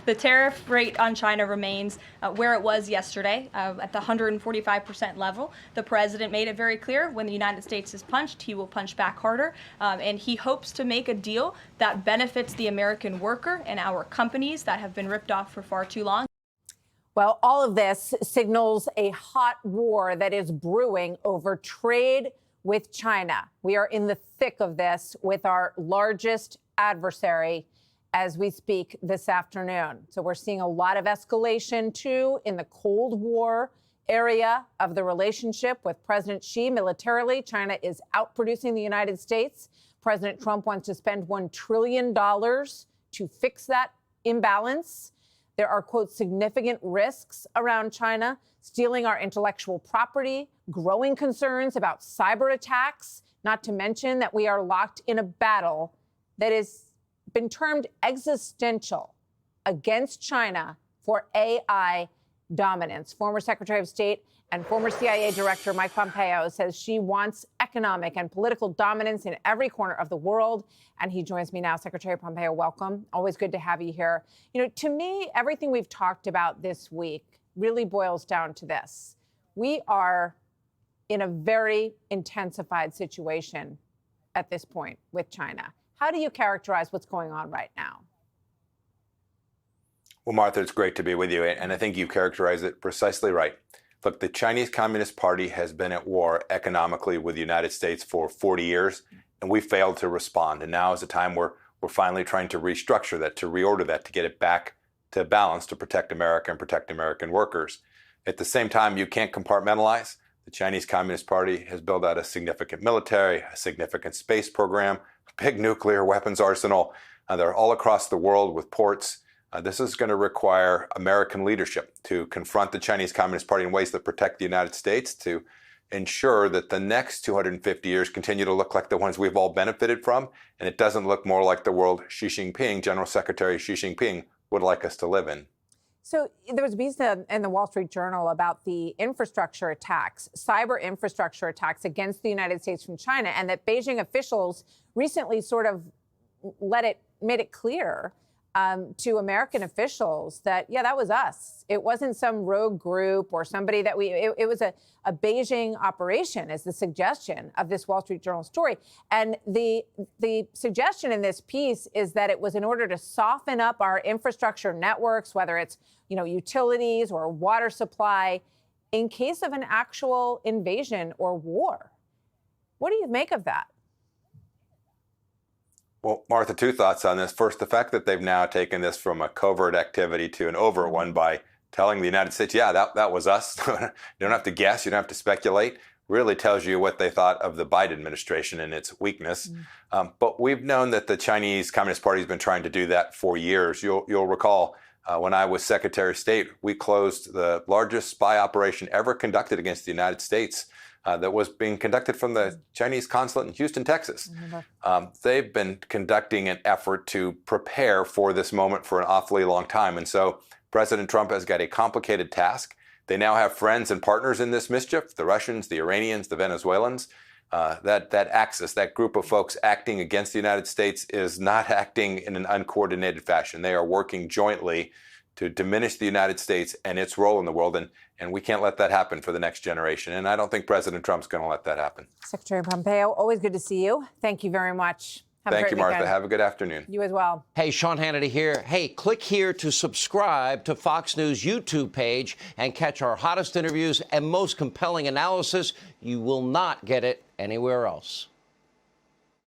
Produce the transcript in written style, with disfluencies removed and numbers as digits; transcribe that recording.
The tariff rate on China remains where it was yesterday, at the 145% level. The president made it very clear when the United States is punched, he will punch back harder. And he hopes to make a deal that benefits the American worker and our companies that have been ripped off for far too long. Well, all of this signals a hot war that is brewing over trade with China. We are in the thick of this with our largest adversary as we speak this afternoon. So we're seeing a lot of escalation, too, in the Cold War area of the relationship with President Xi. Militarily, China is outproducing the United States. President Trump wants to spend $1 trillion to fix that imbalance. There are, quote, significant risks around China, stealing our intellectual property, growing concerns about cyber attacks, not to mention that we are locked in a battle that has been termed existential against China for AI dominance. Former Secretary of State and former CIA Director Mike Pompeo says she wants economic and political dominance in every corner of the world. And he joins me now. Secretary Pompeo, welcome. Always good to have you here. You know, to me, everything we've talked about this week really boils down to this. We are in a very intensified situation at this point with China. How do you characterize what's going on right now? Well, Martha, it's great to be with you. And I think you characterize it precisely right. Look, the Chinese Communist Party has been at war economically with the United States for 40 years, and we failed to respond. And now is the time where we're finally trying to restructure that, to reorder that, to get it back to balance, to protect America and protect American workers. At the same time, you can't compartmentalize. The Chinese Communist Party has built out a significant military, a significant space program, a big nuclear weapons arsenal. They're all across the world with ports. This is going to require American leadership to confront the Chinese Communist Party in ways that protect the United States, to ensure that the next 250 years continue to look like the ones we've all benefited from, and it doesn't look more like the world Xi Jinping, General Secretary Xi Jinping, would like us to live in. So there was a piece in the Wall Street Journal about the infrastructure attacks, cyber infrastructure attacks against the United States from China, and that Beijing officials recently sort of made it clear to American officials that, yeah, that was us. It wasn't some rogue group or somebody that it was a Beijing operation, is the suggestion of this Wall Street Journal story. And the suggestion in this piece is that it was in order to soften up our infrastructure networks, whether it's, you know, utilities or water supply, in case of an actual invasion or war. What do you make of that? Well, Martha, two thoughts on this. First, the fact that they've now taken this from a covert activity to an overt one by telling the United States, yeah, that was us. You don't have to guess. You don't have to speculate. Really tells you what they thought of the Biden administration and its weakness. But we've known that the Chinese Communist Party has been trying to do that for years. You'll recall when I was Secretary of State, we closed the largest spy operation ever conducted against the United States. That was being conducted from the Chinese consulate in Houston, Texas. They've been conducting an effort to prepare for this moment for an awfully long time. And so President Trump has got a complicated task. They now have friends and partners in this mischief, the Russians, the Iranians, the Venezuelans. That axis, that group of folks acting against the United States is not acting in an uncoordinated fashion. They are working jointly to diminish the United States and its role in the world. And we can't let that happen for the next generation. And I don't think President Trump's going to let that happen. Secretary Pompeo, always good to see you. Thank you very much. Thank you, Martha. Weekend. Have a good afternoon. You as well. Hey, Sean Hannity here. Hey, click here to subscribe to Fox News YouTube page and catch our hottest interviews and most compelling analysis. You will not get it anywhere else.